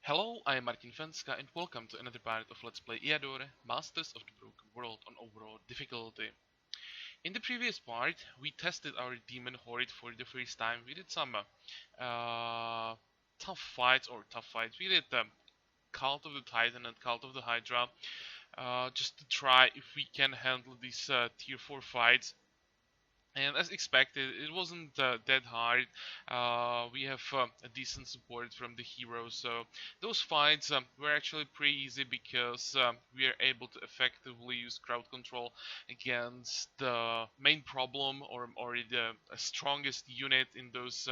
Hello, I am Martin Fenska and welcome to another part of Let's Play Eador, Masters of the Broken World on overall difficulty. In the previous part, we tested our demon horde for the first time. We did some tough fights. We did Cult of the Titan and Cult of the Hydra, just to try if we can handle these tier 4 fights. And as expected, it wasn't that hard. We have a decent support from the heroes, so those fights were actually pretty easy because we are able to effectively use crowd control against the main problem or the strongest unit in those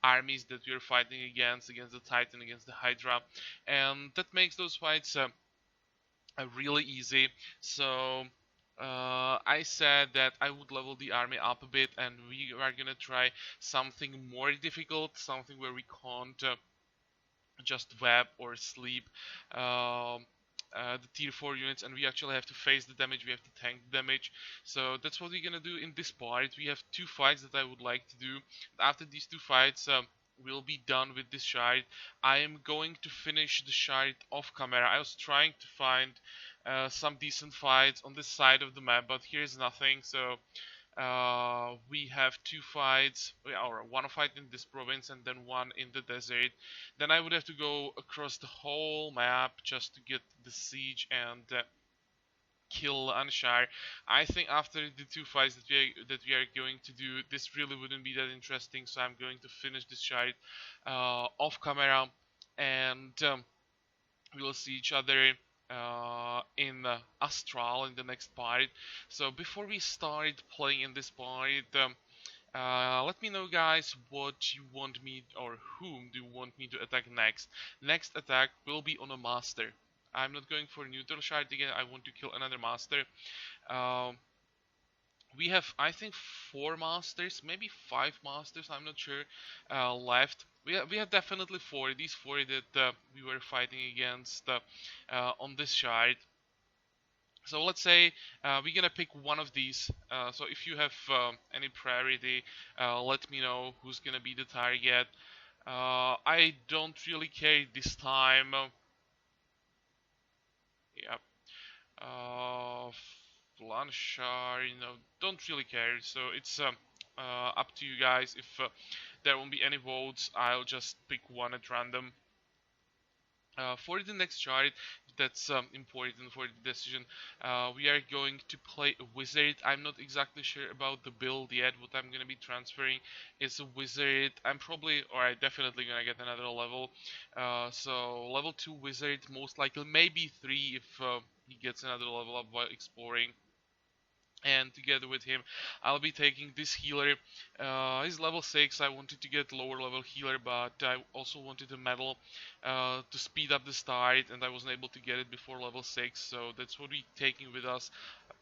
armies that we are fighting against the Titan, against the Hydra, and that makes those fights really easy. So I said that I would level the army up a bit, and we are gonna try something more difficult, something where we can't just web or sleep the tier 4 units, and we actually have to face the damage, we have to tank the damage. So that's what we're gonna do in this part. We have two fights that I would like to do. After these two fights, we'll be done with this shard. I am going to finish the shard off camera. I was trying to find some decent fights on this side of the map, but here's nothing. So we have two fights, or one fight in this province and then one in the desert. Then I would have to go across the whole map just to get the siege and kill Anshar. I think after the two fights that we are going to do, this really wouldn't be that interesting. So I'm going to finish this shard off camera, and we will see each other in Astral in the next part. So before we start playing in this part, let me know, guys, what you want me or whom do you want me to attack next. Next attack will be on a master. I'm not going for a neutral shard again. I want to kill another master. Um, we have, I think, 4 masters, maybe 5 masters. I'm not sure left. We have definitely 4. These 4 that we were fighting against on this shard. So let's say we're gonna pick one of these. So if you have any priority, let me know who's gonna be the target. I don't really care this time. Yeah. Uh, Blanchard, don't really care. So it's up to you guys. If there won't be any votes, I'll just pick one at random. For the next chart, that's important for the decision. We are going to play a wizard. I'm not exactly sure about the build yet. What I'm going to be transferring is a wizard. I'm definitely going to get another level. So level 2 wizard, most likely, maybe 3 if he gets another level up while exploring. And together with him, I'll be taking this healer. He's level 6. I wanted to get lower level healer, but I also wanted a medal to speed up the start, and I wasn't able to get it before level 6, so that's what we're taking with us.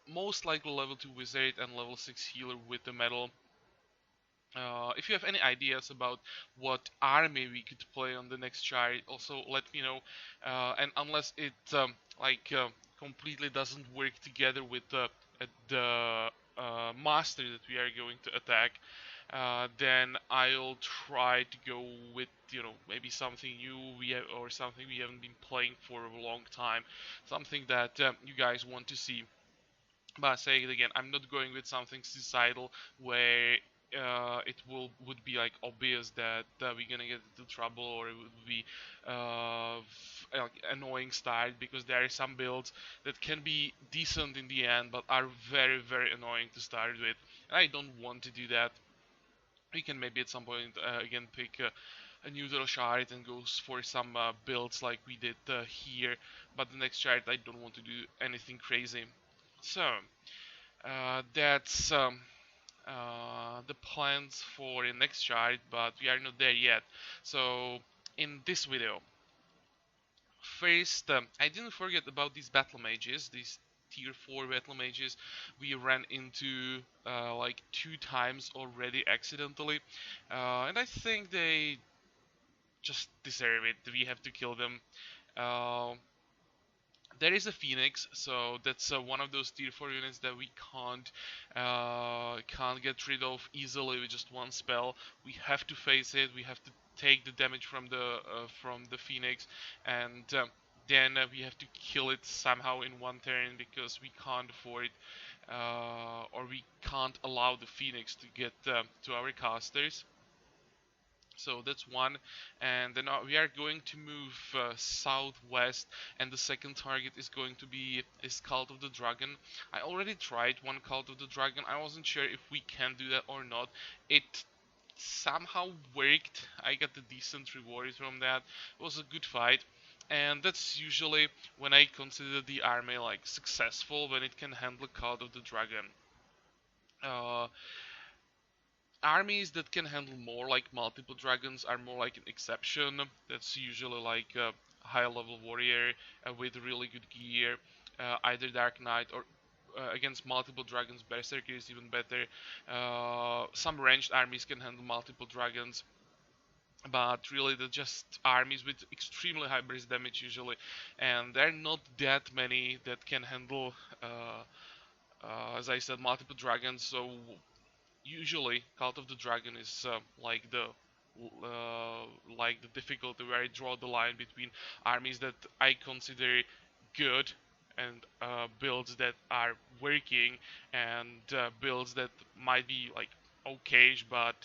Most likely level 2 wizard and level 6 healer with the medal. If you have any ideas about what army we could play on the next chart, also let me know. And unless it completely doesn't work together with the master that we are going to attack, then I'll try to go with maybe something new or something we haven't been playing for a long time, something that you guys want to see. But say it again, I'm not going with something suicidal where it would be like obvious that we're gonna get into trouble, or it would be like annoying style, because there are some builds that can be decent in the end but are very, very annoying to start with, and I don't want to do that. We can maybe at some point again pick a neutral shard and go for some builds like we did here, but the next shard I don't want to do anything crazy. So that's the plans for the next chart, but we are not there yet. So in this video, first, I didn't forget about these battle mages, these tier 4 battle mages. We ran into like 2 times already accidentally, and I think they just deserve it. We have to kill them. Uh, there is a Phoenix, so that's one of those tier 4 units that we can't get rid of easily with just one spell. We have to face it. We have to take the damage from the Phoenix, and then we have to kill it somehow in one turn because we can't afford or we can't allow the Phoenix to get to our casters. So that's one, and then we are going to move southwest, and the second target is going to be is Cult of the Dragon. I already tried one Cult of the Dragon. I wasn't sure if we can do that or not. It somehow worked. I got a decent reward from that. It was a good fight, and that's usually when I consider the army like successful, when it can handle Cult of the Dragon. Uh, Armies that can handle more like multiple dragons are more like an exception. That's usually like a high level warrior with really good gear, either Dark Knight or against multiple dragons, Berserker is even better. Some ranged armies can handle multiple dragons, but really they're just armies with extremely high burst damage usually, and there are not that many that can handle, as I said, multiple dragons. So usually Cult of the Dragon is uh, like the difficulty where I draw the line between armies that I consider good and builds that are working, and builds that might be like okayish but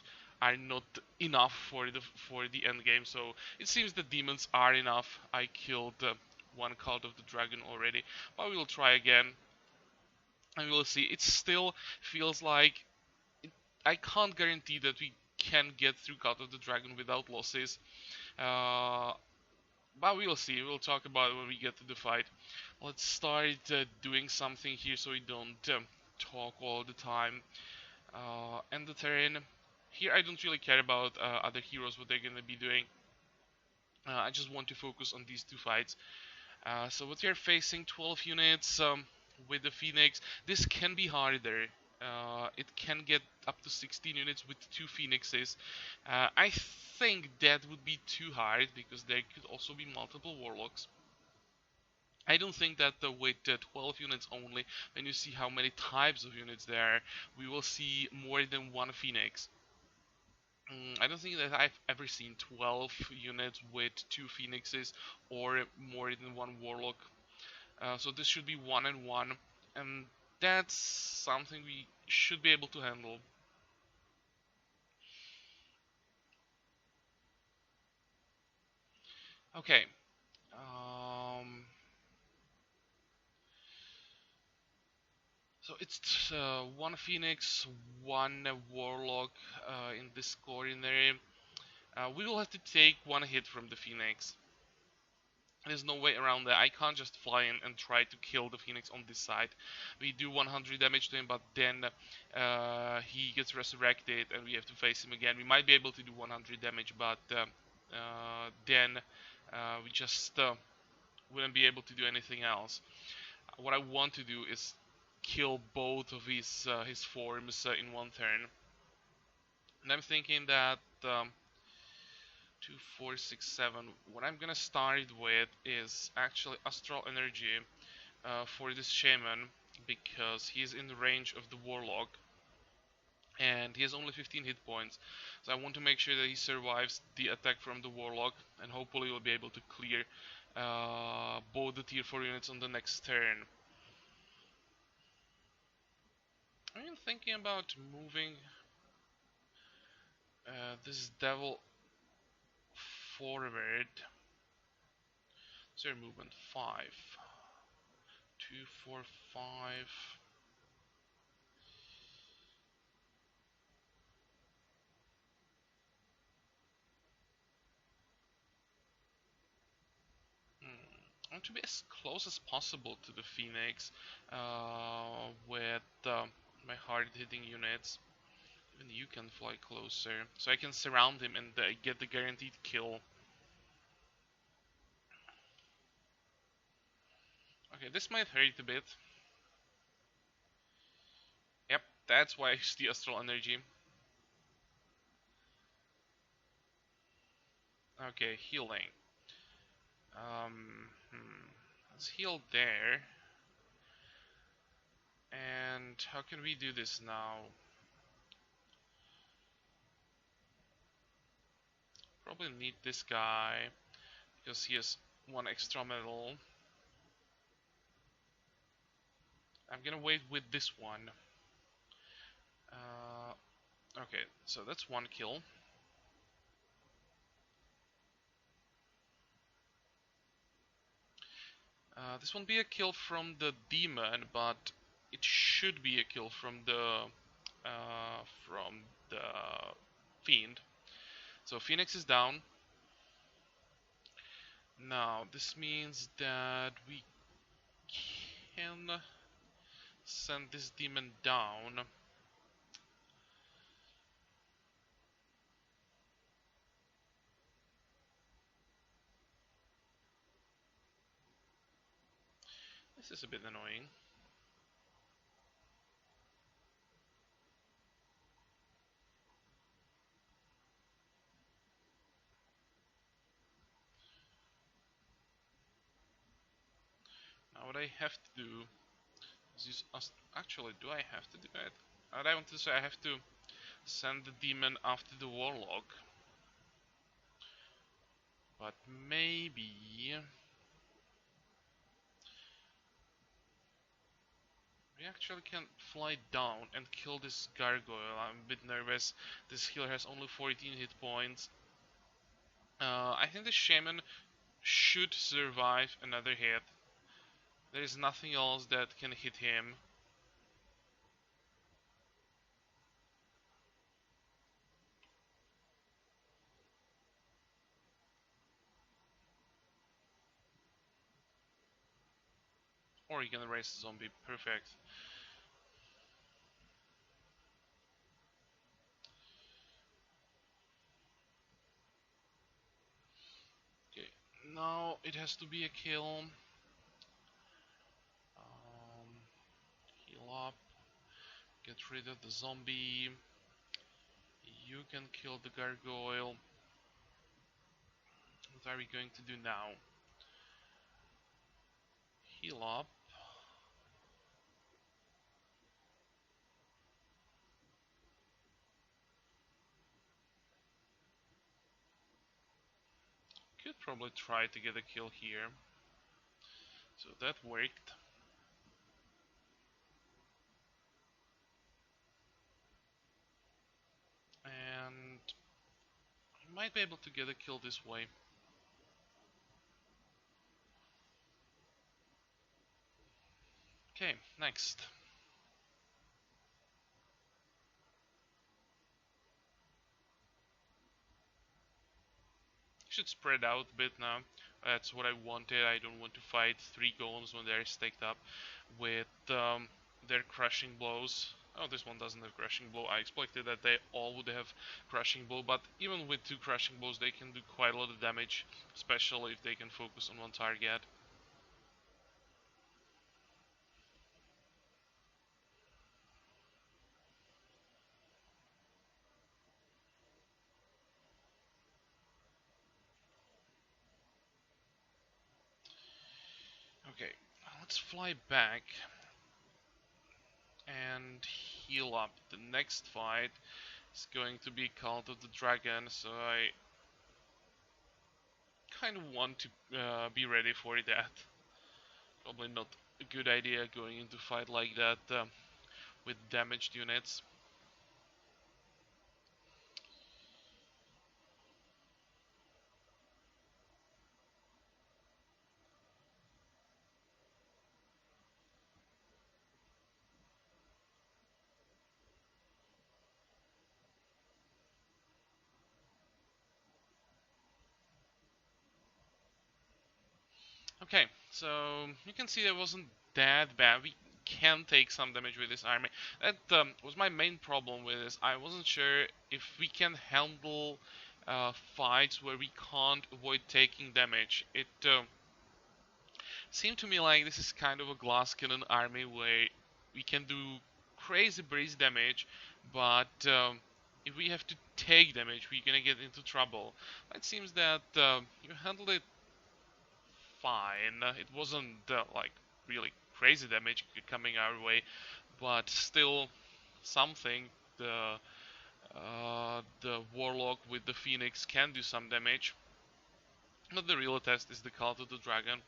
are not enough for the end game. So it seems that demons are enough. I killed one Cult of the Dragon already, but we will try again and we will see. It still feels like I can't guarantee that we can get through Cult of the Dragon without losses. Uh, but we'll see. We'll talk about it when we get to the fight. Let's start doing something here so we don't talk all the time. And the terrain. Here I don't really care about other heroes, what they're gonna be doing. I just want to focus on these two fights. So what you're facing, 12 units with the Phoenix. This can be harder. It can get up to 16 units with two Phoenixes. I think that would be too hard because there could also be multiple Warlocks. I don't think that with 12 units only, when you see how many types of units there are, we will see more than one Phoenix. I don't think that I've ever seen 12 units with two Phoenixes or more than one Warlock. So this should be 1 and 1, and that's something we should be able to handle. Okay. Um, so it's one Phoenix, one Warlock in this coordinate. We will have to take one hit from the Phoenix. There's no way around that. I can't just fly in and try to kill the Phoenix on this side. We do 100 damage to him, but then he gets resurrected and we have to face him again. We might be able to do 100 damage, but then we just wouldn't be able to do anything else. What I want to do is kill both of his forms in one turn. And I'm thinking that 2, 4, 6, 7. What I'm gonna start with is actually Astral Energy for this Shaman because he's in the range of the Warlock and he has only 15 hit points. So I want to make sure that he survives the attack from the Warlock and hopefully we'll be able to clear both the tier 4 units on the next turn. I'm thinking about moving this devil forward. So movement 5, 2, 4, 5. I want to be as close as possible to the Phoenix with my hard-hitting units. Even you can fly closer, so I can surround him and get the guaranteed kill. Okay, this might hurt a bit. Yep, that's why I use the Astral Energy. Okay, healing. Let's heal there. And how can we do this now? Probably need this guy because he has one extra medal. I'm gonna wait with this one. Okay, so that's one kill. This won't be a kill from the demon, but it should be a kill from the fiend. So Phoenix is down. Now this means that we can send this demon down. This is a bit annoying. Now what I have to do is use actually, do I have to do that? I want to say I have to send the demon after the warlock. But maybe we actually can fly down and kill this gargoyle. I'm a bit nervous. This healer has only 14 hit points. I think the shaman should survive another hit. There is nothing else that can hit him. Or he can raise the zombie. Perfect. Okay, now it has to be a kill. Heal up. Get rid of the zombie. You can kill the gargoyle. What are we going to do now? Heal up. Could probably try to get a kill here. So that worked. And I might be able to get a kill this way. Okay, next. Should spread out a bit now. That's what I wanted. I don't want to fight 3 golems when they're stacked up with their crushing blows. Oh, this one doesn't have crushing blow. I expected that they all would have crushing blow, but even with 2 crushing blows they can do quite a lot of damage, especially if they can focus on one target. Okay, let's fly back and heal up. The next fight is going to be Cult of the Dragon, so I kind of want to be ready for that. Probably not a good idea going into fight like that with damaged units. Okay, so you can see that wasn't that bad. We can take some damage with this army. That was my main problem with this. I wasn't sure if we can handle fights where we can't avoid taking damage. It seemed to me like this is kind of a glass cannon army where we can do crazy breeze damage, but if we have to take damage, we're gonna get into trouble. It seems that you handled it fine. It wasn't like really crazy damage coming our way, but still something. The The Warlock with the Phoenix can do some damage, but the real test is the Cult of the Dragon.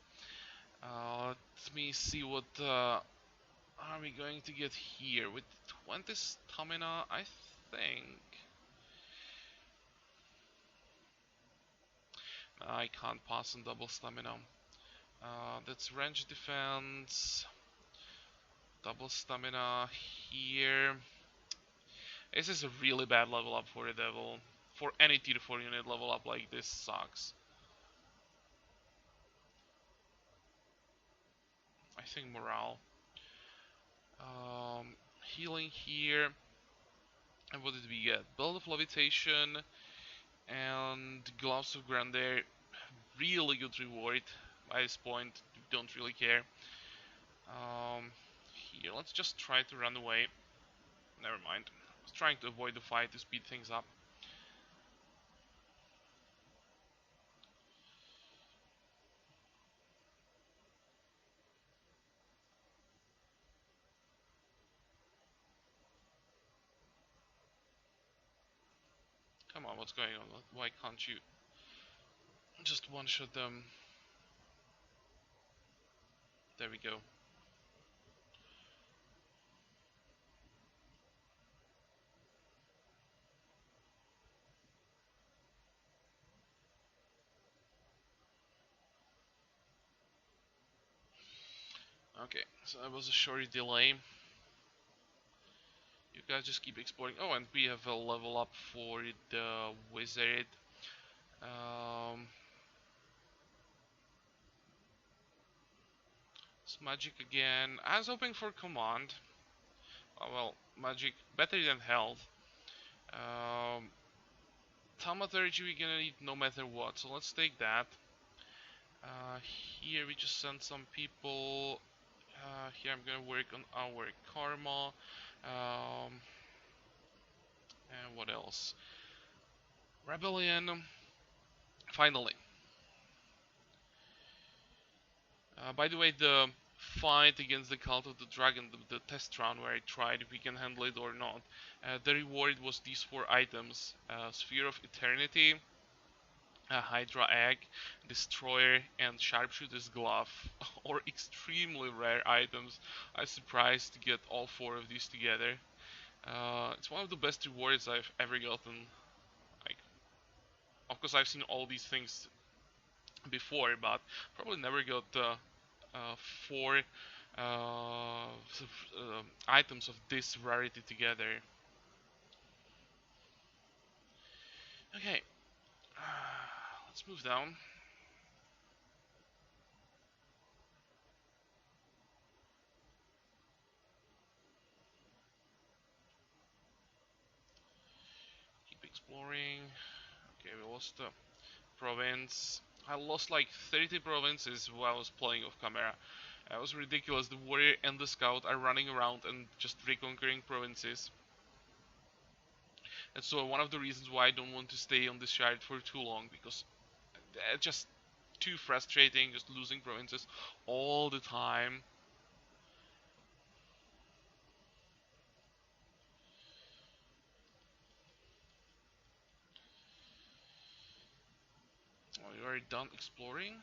Let me see what are we going to get here with 20 stamina. I think I can't pass on double stamina. That's range defense, double stamina here. This is a really bad level up for the devil. For any tier 4 unit, level up like this sucks. I think morale. Healing here. And what did we get? Belt of Levitation and Gloves of Grandeur. Really good reward. By this point, don't really care. Here, let's just try to run away. Never mind. I was trying to avoid the fight to speed things up. Come on, what's going on? Why can't you just one-shot them? There we go. Okay, so that was a short delay. You guys just keep exploring. Oh, and we have a level up for the wizard. It's magic again. I was hoping for command. Oh, well, magic better than health. Thaumaturgy we're gonna need no matter what, so let's take that. Here we just send some people. Here I'm gonna work on our karma. And what else? Rebellion. Finally. By the way, the fight against the Cult of the Dragon, the test round where I tried if we can handle it or not, the reward was these 4 items. Sphere of Eternity, a Hydra Egg, Destroyer, and Sharpshooter's Glove. Or extremely rare items. I was surprised to get all 4 of these together. It's one of the best rewards I've ever gotten. Like, of course I've seen all these things before, but probably never got 4 items of this rarity together. Okay, let's move down. Keep exploring. Okay, we lost the province. I lost like 30 provinces while I was playing off camera. It was ridiculous. The warrior and the scout are running around and just reconquering provinces. And so one of the reasons why I don't want to stay on this shard for too long, because it's just too frustrating, just losing provinces all the time. Oh, you are done exploring?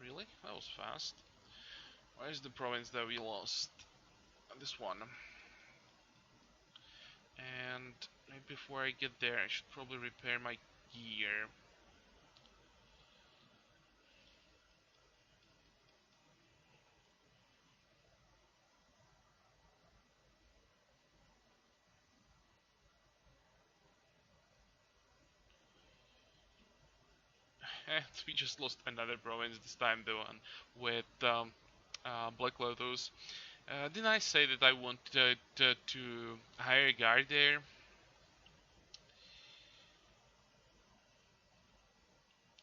Really? That was fast. Where's the province that we lost? This one. And maybe before I get there, I should probably repair my gear. And we just lost another province this time, though, and with Black Lotus. Didn't I say that I wanted to hire a guard there?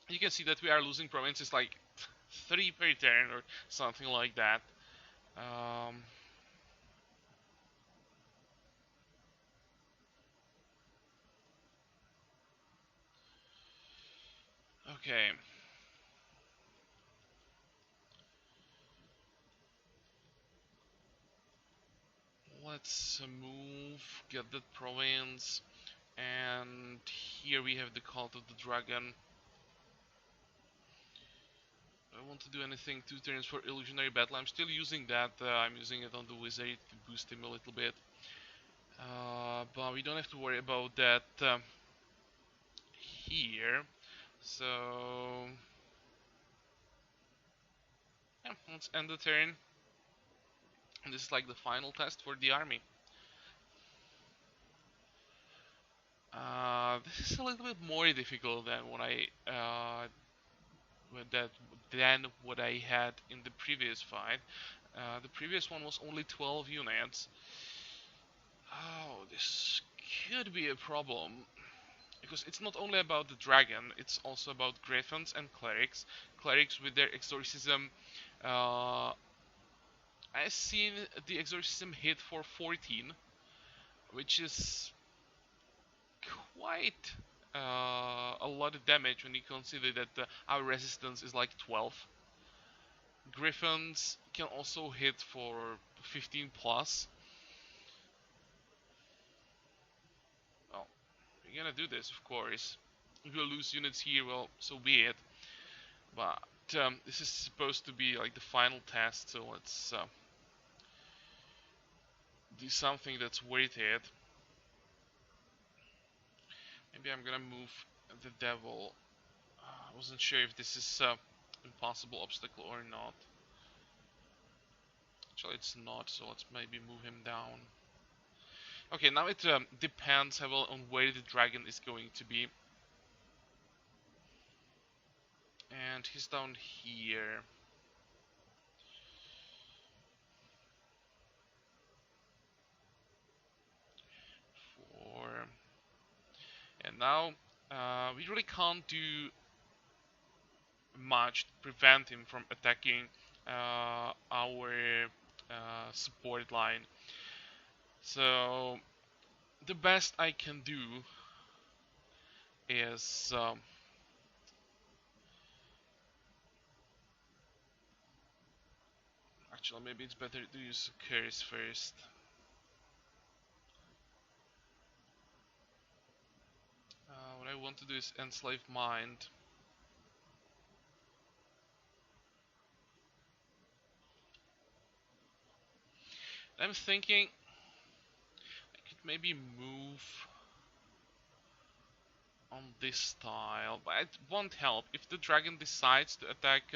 You can see that we are losing provinces like 3 per turn or something like that. Um, okay. Let's move, get that province, And here we have the Cult of the Dragon. I want to do anything 2 turns for Illusionary Battle. I'm still using that. I'm using it on the Wizard to boost him a little bit. But we don't have to worry about that here. So yeah, let's end the turn. And this is like the final test for the army. This is a little bit more difficult than what I had in the previous fight. The previous one was only 12 units. Oh, this could be a problem. Because it's not only about the dragon, it's also about griffins and clerics. Clerics with their exorcism. I've seen the exorcism hit for 14, which is quite a lot of damage when you consider that our resistance is like 12. Griffins can also hit for 15 plus. Well, we're gonna do this, of course. If we lose units here, well, so be it. But this is supposed to be like the final test, so let's do something that's worth it. Maybe I'm gonna move the devil. I wasn't sure if this is impossible obstacle or not. Actually, it's not, so let's maybe move him down. Okay, now it depends heavily on where the dragon is going to be. And he's down here. And now we really can't do much to prevent him from attacking our support line. So the best I can do is actually maybe it's better to use curse first. What I want to do is enslave mind. I'm thinking I could maybe move on this tile, but it won't help. If the dragon decides to attack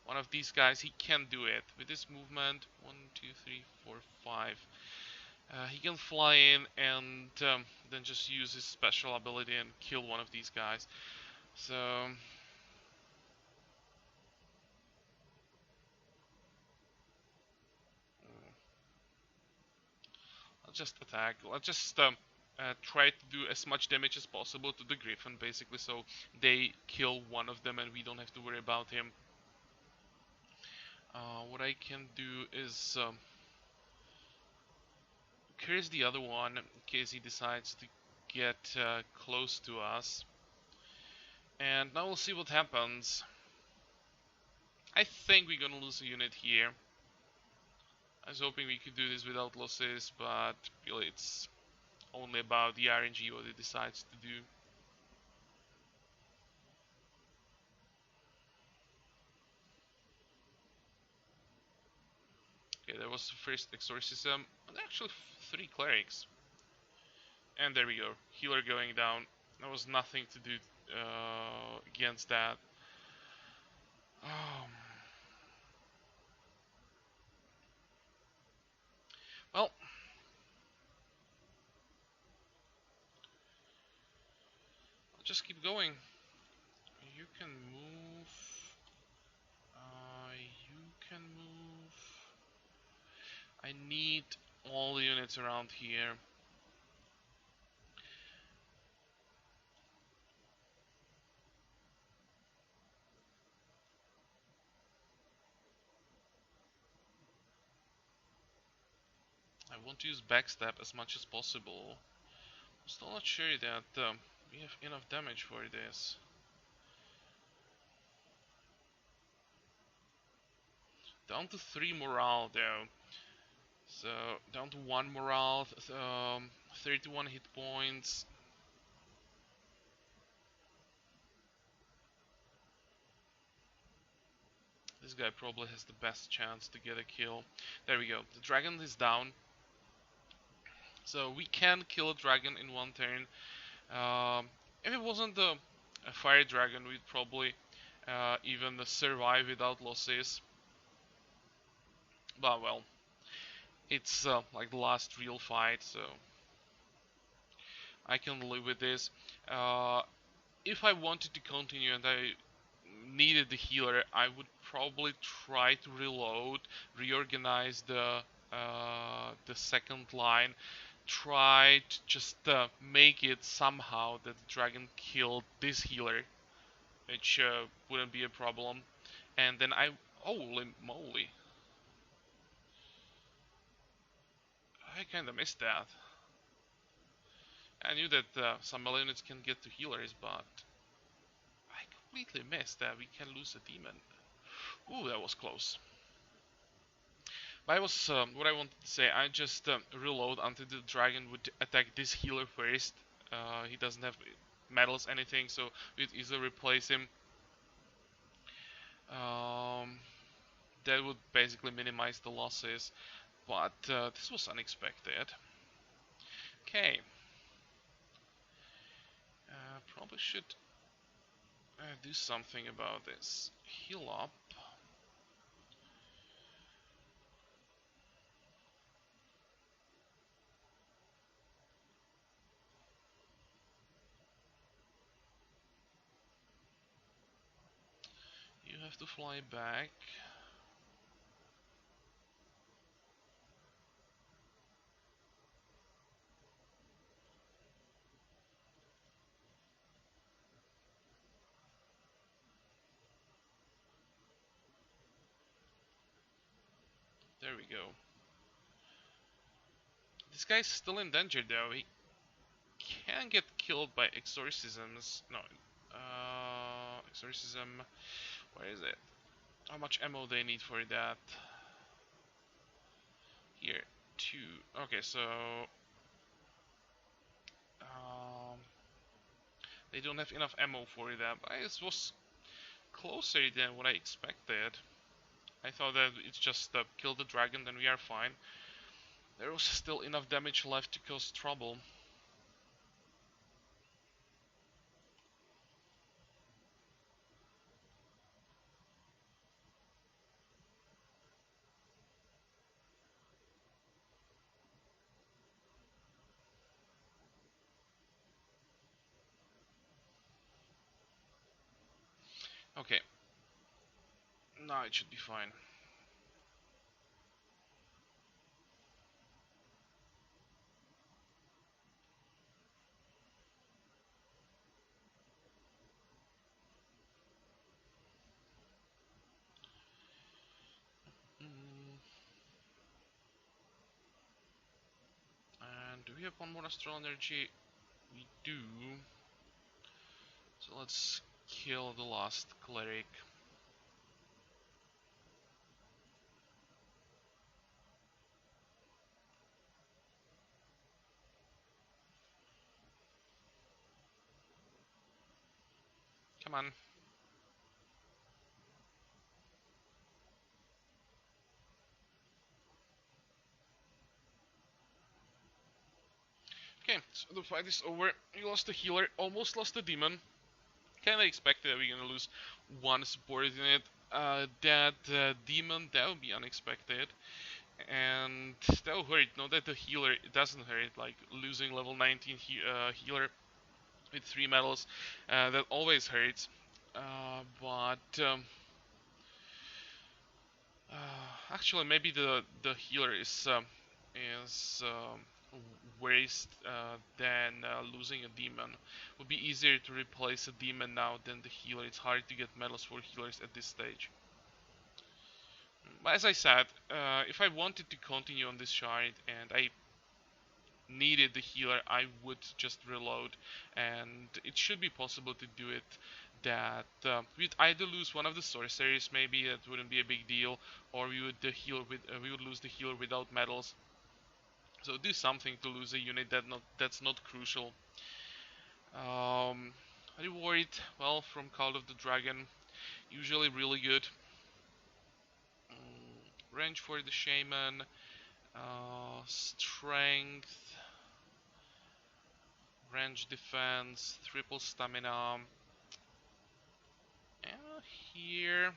one of these guys, he can do it. With this movement, 1, 2, 3, 4, 5. He can fly in and then just use his special ability and kill one of these guys. So I'll just attack. Let's just try to do as much damage as possible to the Griffin, basically, so they kill one of them and we don't have to worry about him. What I can do is curse the other one in case he decides to get close to us. And now we'll see what happens. I think we're gonna lose a unit here. I was hoping we could do this without losses, but really it's only about the RNG what it decides to do. Okay, that was the first exorcism. And actually 3 clerics. And there we go. Healer going down. There was nothing to do against that. Oh. Well, I'll just keep going. You can move. You can move. I need all the units around here. I want to use backstab as much as possible. I'm still not sure that we have enough damage for this. Down to 3 morale though. So down to 1 morale, 31 hit points. This guy probably has the best chance to get a kill. There we go. The dragon is down. So we can kill a dragon in one turn. If it wasn't a fire dragon, we'd probably even survive without losses. But well, it's like the last real fight, so I can live with this. Uh, if I wanted to continue and I needed the healer, I would probably try to reload, reorganize the second line, try to just make it somehow that the dragon killed this healer, which wouldn't be a problem. And then holy moly, I kinda missed that. I knew that some melee units can get to healers, but I completely missed that we can lose a demon. Ooh, that was close. But I was what I wanted to say. I just reload until the dragon would attack this healer first. He doesn't have medals, anything, so we'd easily replace him. Um, that would basically minimize the losses. But this was unexpected. Okay. Probably should do something about this. Heal up. You have to fly back. There we go. This guy's still in danger though. He can get killed by exorcisms. No, exorcism. Where is it? How much ammo they need for that? Here, 2. Okay, so um, they don't have enough ammo for that. But it was closer than what I expected. I thought that it's just kill the dragon, then we are fine. There was still enough damage left to cause trouble. Okay, now it should be fine. Mm. And do we have one more astral energy? We do. So let's kill the last cleric. Come on. Okay, so the fight is over. We lost the healer, almost lost the demon. Kinda expected that we're gonna lose one subordinate. That demon, that would be unexpected. And that would hurt. Not that the healer it doesn't hurt, like losing level 19 healer with 3 medals, that always hurts. But actually, maybe the healer is worse than losing a demon. Would be easier to replace a demon now than the healer. It's hard to get medals for healers at this stage. But as I said, if I wanted to continue on this shard and I needed the healer, I would just reload, and it should be possible to do it. That we'd either lose one of the sorceries, maybe that wouldn't be a big deal, or we would lose the healer without medals. So do something to lose a unit that's not crucial. Reward, well, from Call of the Dragon, usually really good. range for the shaman, strength, range defense, triple stamina. Here,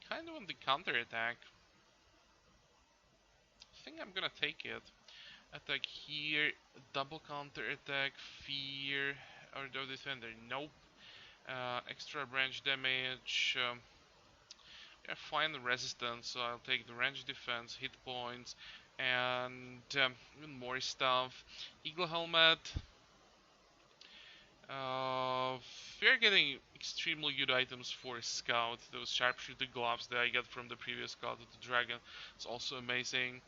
kind of on the counter attack. I think I'm gonna take it. Attack here, double counter attack, fear, or the defender. Nope. Extra range damage. Yeah, fine resistance, so I'll take the range defense, hit points, and even more stuff. Eagle helmet. Uh, we're getting extremely good items for Scout. Those sharpshooter gloves that I got from the previous Scout of the Dragon. It's also amazing.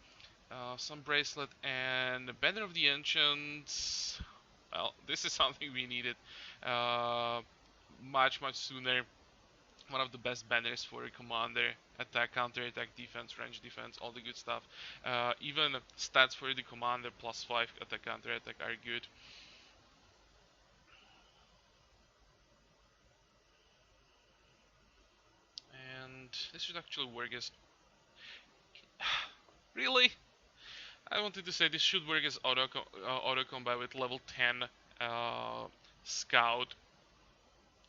Some bracelet and the Banner of the Ancients. Well, this is something we needed uh, much sooner. One of the best banners for a commander. Attack, counter attack, defense, range defense, all the good stuff. Even stats for the commander +5 attack, counter attack are good. And this should actually work as really. I wanted to say this should work as auto combat with level 10 scout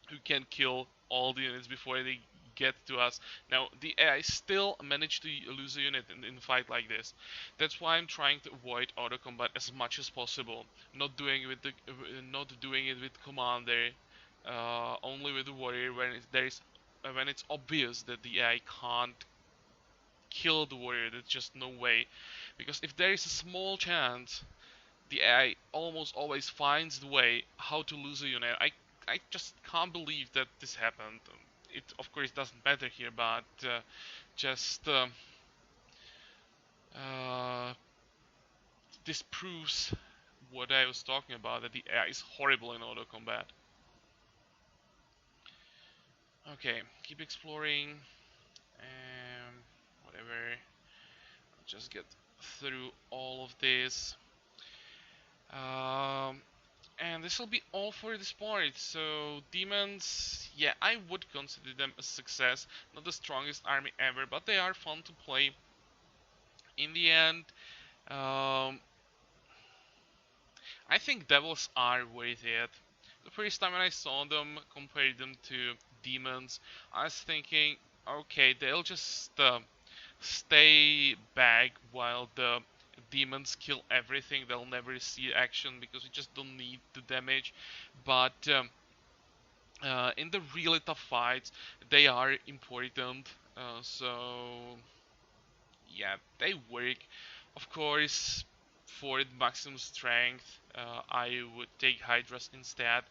who can kill all the units before they get to us. Now the AI still managed to lose a unit in a fight like this. That's why I'm trying to avoid auto combat as much as possible. Not doing it with commander, only with the warrior when it's obvious that the AI can't kill the warrior. There's just no way, because if there is a small chance, the AI almost always finds the way how to lose a unit. I just can't believe that this happened. It of course doesn't matter here, but just uh, this proves what I was talking about, that the AI is horrible in auto combat. Okay, keep exploring. Whatever. I'll just get through all of this. And this will be all for this part. So demons, yeah, I would consider them a success. Not the strongest army ever, but they are fun to play. In the end, um, I think devils are worth it. The first time when I saw them, compared them to demons, I was thinking, okay, they'll just stay back while the demons kill everything. They'll never see action because we just don't need the damage. But in the really tough fights, they are important. So yeah, they work. Of course, for maximum strength, I would take Hydras instead.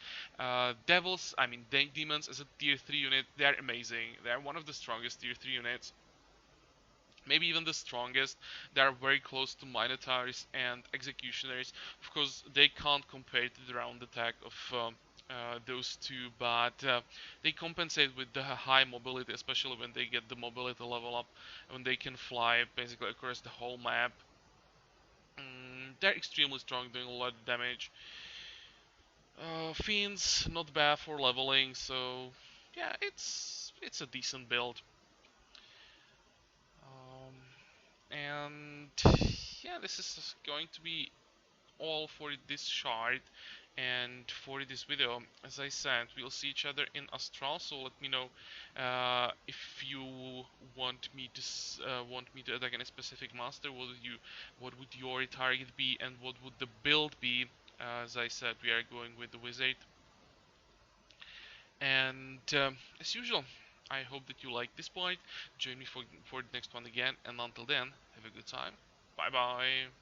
Devils, I mean demons as a tier 3 unit, they're amazing. They're one of the strongest tier 3 units. Maybe even the strongest. They are very close to Minotaurs and Executioners. Of course, they can't compare to the round attack of those two, but they compensate with the high mobility, especially when they get the mobility level up, when they can fly basically across the whole map. They're extremely strong, doing a lot of damage. Fiends, not bad for leveling, so yeah, it's a decent build. Um, and yeah, this is going to be all for this shard and for this video. As I said, we'll see each other in Astral, so let me know if you want me to attack any specific master. What would your target be, and what would the build be? As I said, we are going with the wizard. And as usual, I hope that you like this point. Join me for the next one again, and until then, have a good time. Bye bye.